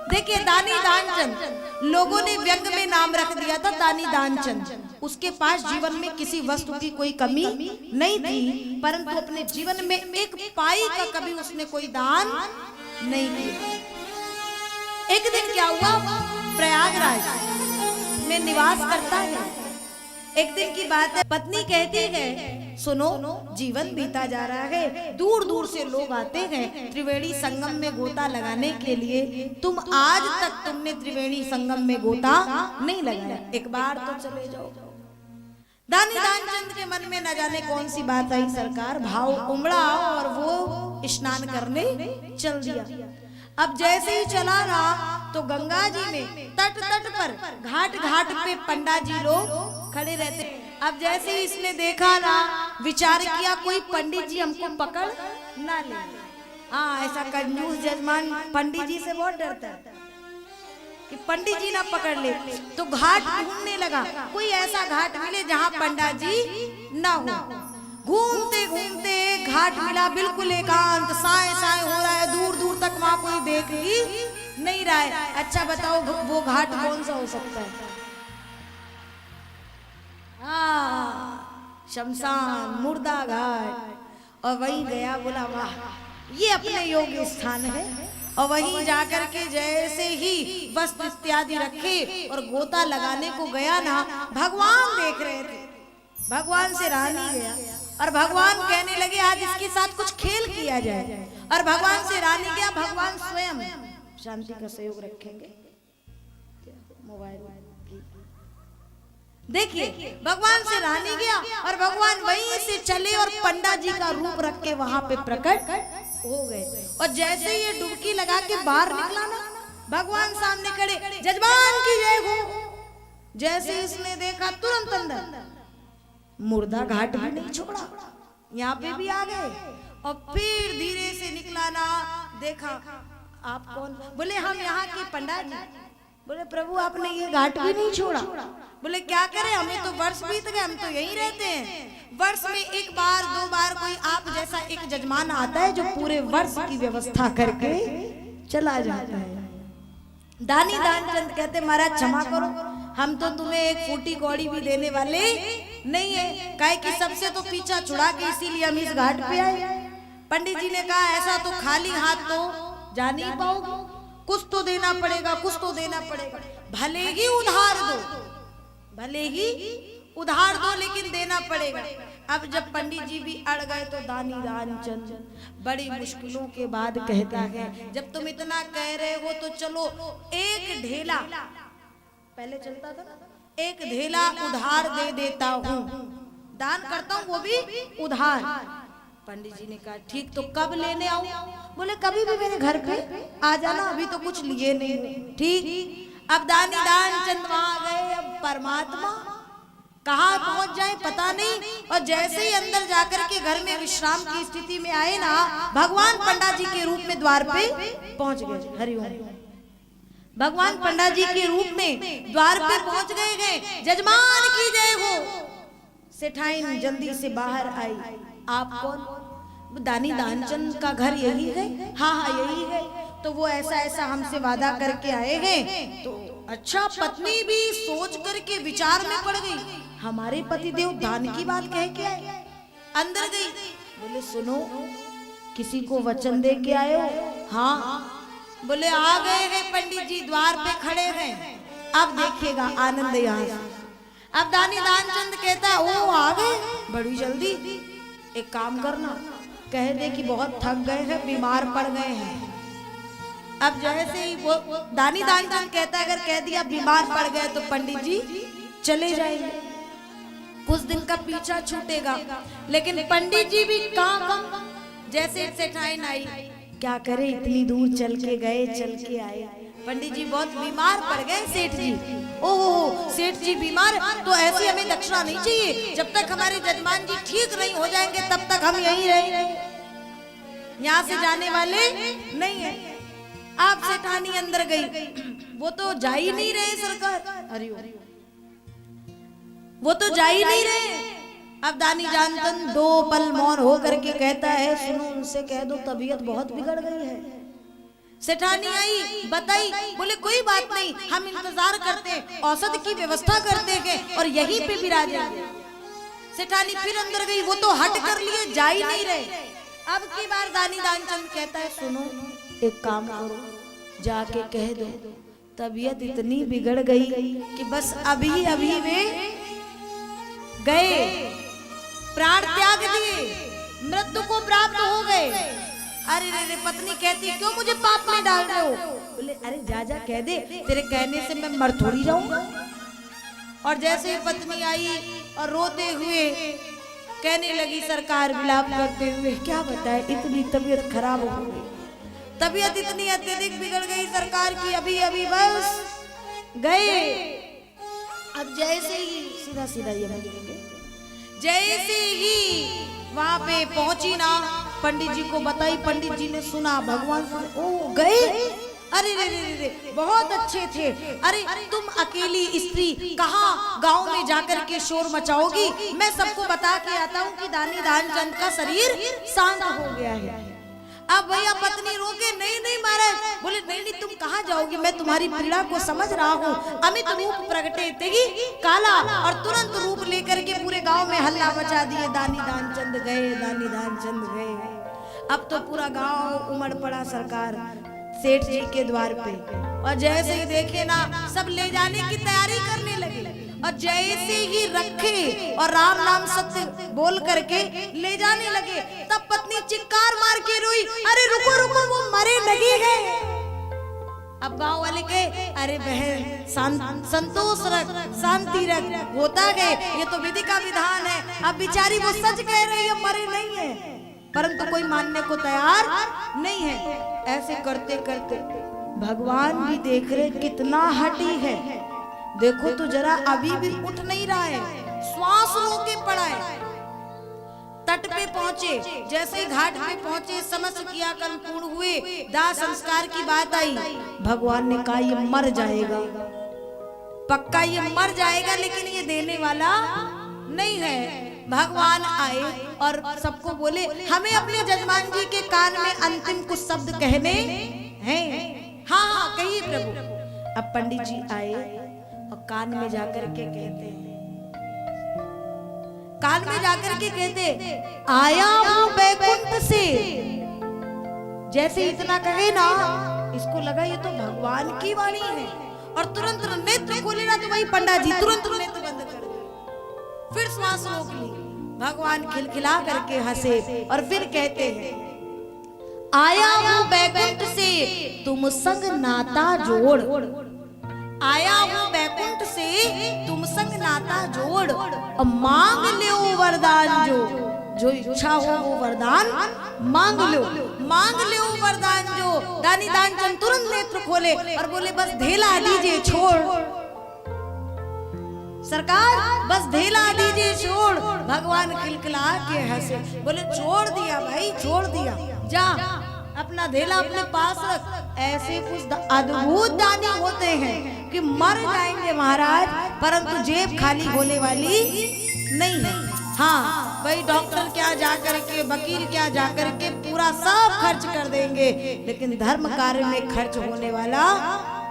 देखिए दानी दानचंद लोगों ने व्यंग में नाम रख दिया था दानी दानचंद। उसके पास जीवन में किसी वस्तु की कोई कमी नहीं थी, परंतु अपने जीवन में एक पाई का कभी उसने कोई दान नहीं किया। एक दिन क्या हुआ, प्रयागराज में निवास करता है। एक दिन की बात है, पत्नी कहती है सुनो, जीवन बीता जा रहा है, दूर दूर से लोग आते हैं त्रिवेणी संगम में गोता लगाने के लिए, तुम आज तक तुमने त्रिवेणी संगम में गोता नहीं लगाया, एक बार तो चले जाओ। दानी दानचंद के मन में न जाने कौन सी बात आई, सरकार भाव उमड़ा और वो स्नान करने चल दिया। अब जैसे ही चला रहा तो गंगा जी में तट तट पर घाट घाट पे पंडा जी लोग खड़े रहते। अब जैसे ही इसने देखा ना, विचार किया कोई पंडित जी हमको पकड़ ना ले। हाँ, ऐसा कंजूस जजमान पंडित जी से बहुत डरता है कि पंडित जी ना पकड़ ले। तो घाट ढूंढने लगा, कोई ऐसा घाट मिले जहाँ पंडा जी ना हो। घूमते घूमते घाट मिला, बिल्कुल एकांत, साए साए हो रहा है, दूर दूर तक वहां कोई देख ही नहीं रहा है। अच्छा बताओ वो घाट कौन सा हो सकता है? हाँ, शमशान, मुर्दा घाट। और वहीं गया, बोला वाह ये अपने योग्य स्थान है। और वहीं जाकर के जैसे ही वस्त्र इत्यादि रखे और गोता लगाने को गया ना, भगवान देख रहे थे, भगवान से रहा नहीं गया। और भगवान कहने लगे आज इसके साथ कुछ खेल किया जाए। और भगवान से रहा नहीं गया, भगवान स्वयं शांति का सहयोग रखेंगे। मोबाइल देखिए, भगवान से रहा नहीं गया और भगवान वहीं से चले और पंडा जी का रूप रख के वहां पे प्रकट हो गए। और जैसे ये डुबकी लगा के बाहर निकला ना, भगवान सामने खड़े, जजमान की जय हो। जैसे इसने देखा तुरंत अंदर, मुर्दा घाट भी नहीं छोड़ा, यहाँ पे भी आ गए। और फिर धीरे से निकला ना, देखा आप कौन? बोले हम यहाँ के पंडा जी। बोले प्रभु आपने ये घाट भी नहीं छोड़ा। बोले क्या करें, हमें तो वर्ष बीत गए, हम तो यहीं रहते हैं। वर्ष में एक बार दो बार कोई आप जैसा एक जजमान आता है जो पूरे वर्ष की व्यवस्था करके चला जाता है। दानी दानचंद कहते महाराज क्षमा करो, हम तो तुम्हें एक फूटी कौड़ी भी देने वाले नहीं है, काहे कि सबसे तो पीछा छुड़ा के इसीलिए हम इस घाट पे आए। पंडित जी ने कहा ऐसा तो खाली हाथ तो जा नहीं पाओगे, कुछ तो देना पड़ेगा, कुछ तो देना पड़ेगा। भले ही उधार दो, भले ही उधार दो, लेकिन देना पड़ेगा। अब जब पंडित जी भी अड़ गए तो दानी दानचंद बड़ी मुश्किलों के बाद कहता है जब तुम इतना कह रहे हो तो चलो एक ढेला, पहले चलता था एक ढेला उधार दे देता हूँ, दान करता हूँ वो भी उधार। पंडित जी ने कहा ठीक, तो कब लेने आऊं? बोले कभी भी मेरे घर पे आ जाना, अभी तो कुछ लिए नहीं। ठीक। अब दानी दानचंद वहां गए। अब परमात्मा कहाँ पहुंच जाए पता नहीं। और जैसे ही अंदर जाकर के घर में विश्राम की स्थिति में आए ना, भगवान पंडा जी के रूप में द्वार पे पहुंच गए। हरिओम। भगवान पंडा जी के रूप में द्वार पे पहुंच गए। जजमान की जय हो। सेठाइन जल्दी से बाहर आई। आप कौन? दानी दानचंद का घर यही है? हाँ हाँ यही है। तो वो ऐसा ऐसा हमसे वादा करके आए हैं। तो अच्छा, पत्नी भी सोच करके विचार में पड़ गई, हमारे पतिदेव दान की बात कह के आए। अंदर गई, बोले सुनो किसी को वचन दे के आए हो? हाँ। बोले आ गए हैं पंडित जी, द्वार पे खड़े हैं, अब देखिएगा आनंद यहाँ से। अब दानी दानचंद कहता है ओ आ गए बड़ी जल्दी, एक काम करना, कह दे कि बहुत थक गए हैं, बीमार पड़ गए हैं। अब जैसे ही वो दानी दानचंद कहता है अगर कह दिया बीमार पड़ गए तो पंडित जी चले जाएंगे, कुछ दिन का पीछा छूटेगा। लेकिन पंडित जी भी कहाँ, जैसे सेठाइन आई, क्या करे इतनी दूर चल के गए, चल के आए। पंडित जी बहुत बीमार पड़ गए। सेठ जी, ओहो सेठ जी बीमार, तो ऐसे हमें दक्षिणा नहीं चाहिए, जब तक हमारे जजमान जी ठीक नहीं हो जाएंगे तब तक हम यहीं रहेंगे, यहाँ से जाने वाले नहीं है। आप सेठानी अंदर गई, वो तो जा ही नहीं रहे सरकार, अरे वो तो जा ही नहीं रहे। अब दानी दानचंद दो पल मौन हो करके कहता है सुनो उनसे कह दो तबीयत बहुत बिगड़ गई है। सेठानी आई बताई, बोले कोई बात नहीं, हम इंतजार करते, औषध की व्यवस्था करते हैं और यहीं पे विराजेंगे। सेठानी फिर अंदर गई, वो तो हट कर लिए, जा ही नहीं रहे। अब की बार दानी दानचंद कहता है सुनो एक काम करो, जाके कह दो तबीयत इतनी बिगड़ गई कि बस अभी अभी वे गए, प्राण त्याग दिए, मृत्यु को प्राप्त हो गए। अरे रे पत्नी कहती क्यों मुझे पाप में डाल रहे हो? बोले अरे जा जा कह दे, तेरे कहने से मैं मर थोड़ी जाऊंगा। और जैसे ही पत्नी आई और रोते हुए कहने लगी, सरकार विलाप करते हुए, क्या बताए इतनी तबीयत खराब हो गई, तबीयत इतनी अत्यधिक बिगड़ गई सरकार की, अभी अभी बस गए। अब जैसे ही सीधा सीधा ये बोलेंगे, जैसे ही वहां पे पहुंची ना, पंडित जी को बताई, पंडित जी ने सुना, भगवान सुन, ओ गए, अरे रे रे रे बहुत अच्छे थे, अरे तुम अकेली स्त्री कहाँ गांव में जाकर के शोर मचाओगी, मैं सबको बता के आता हूँ कि दानी दानचंद का शरीर शांत हो गया है। अब भैया पत्नी रोके, नहीं नहीं महाराज, बोले नहीं नहीं तुम कहाँ जाओगी, मैं तुम्हारी पीड़ा को समझ रहा हूँ, अमित रूप प्रगटे तेगी काला, और तुरंत रूप लेकर के पूरे गांव में हल्ला मचा दिए, दानी दानचंद गए, दानी दानचंद गए। अब तो पूरा गांव उमड़ पड़ा सरकार सेठ जी के द्वार पे, और जैसे ही देखे ना सब ले जाने की तैयारी करने लगे, और जैसे ही रखे और राम नाम सत्य बोल करके ले जाने लगे, तब पत्नी चिक्कार मार के रोई, अरे रुको रुको वो मरे नहीं गए। अब गांव वाले कहे अरे बहन संतोष रख, शांति रख, होता गए, ये तो विधि का विधान है, अब बेचारी वो सच कह रही है, मरे नहीं है, परंतु कोई मानने को तैयार नहीं है। ऐसे करते करते भगवान भी देख रहे कितना हठी है, देखो तो जरा अभी भी उठ नहीं रहा है, श्वास रोके पड़ा है। तट पे पहुंचे, जैसे घाट पे पहुंचे, समस्त क्रियाकर्म पूर्ण हुए, दाह संस्कार की बात आई, भगवान ने कहा ये मर जाएगा, पक्का ये मर जाएगा, लेकिन ये देने वाला नहीं है। भगवान आए और सबको बोले हमें अपने जजमान जी के कान में अंतिम कुछ शब्द कहने हैं। हाँ हाँ कहिए प्रभु। अब पंडित जी आए और कान में जाकर के कहते हैं, कान में जाकर के कहते, आया हूं बैकुंठ से। जैसे इतना कहे ना, इसको लगा ये तो भगवान की वाणी है, और तुरंत नेत्र खोले ना तो वही पंडित जी तुरंत नेत्र बंद कर दिए, फिर श्वास रोक ली। भगवान खिलखिला करके हंसे और फिर कहते हैं, आया हूं बैकुंठ से तुम संग नाता जोड़, आया हूं बैकुंठ से तुम संग नाता जोड़, और मांग लो वरदान, जो इच्छा हो वो वरदान मांग लो, मांग लो वरदान जो। दानी दानचंद तुरंत नेत्र खोले और बोले बस ढेला दीजिए छोड़, सरकार बस ढेला दीजिए छोड़। भगवान खिलखिला के हंसे, बोले छोड़ दिया भाई, छोड़ दिया, जा अपना ढेला अपने पास रख। ऐसे कुछ अद्भुत दानी होते हैं कि मर जाएंगे महाराज, परंतु जेब खाली होने वाली नहीं है। हाँ भाई डॉक्टर क्या जाकर के, वकील क्या जाकर के पूरा सब खर्च कर देंगे, लेकिन धर्म कार्य में खर्च होने वाला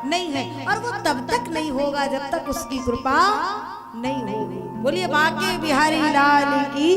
नहीं है, और वो तब तक नहीं होगा जब तक उसकी कृपा नहीं होगी। बोलिए बांके बिहारी लाल की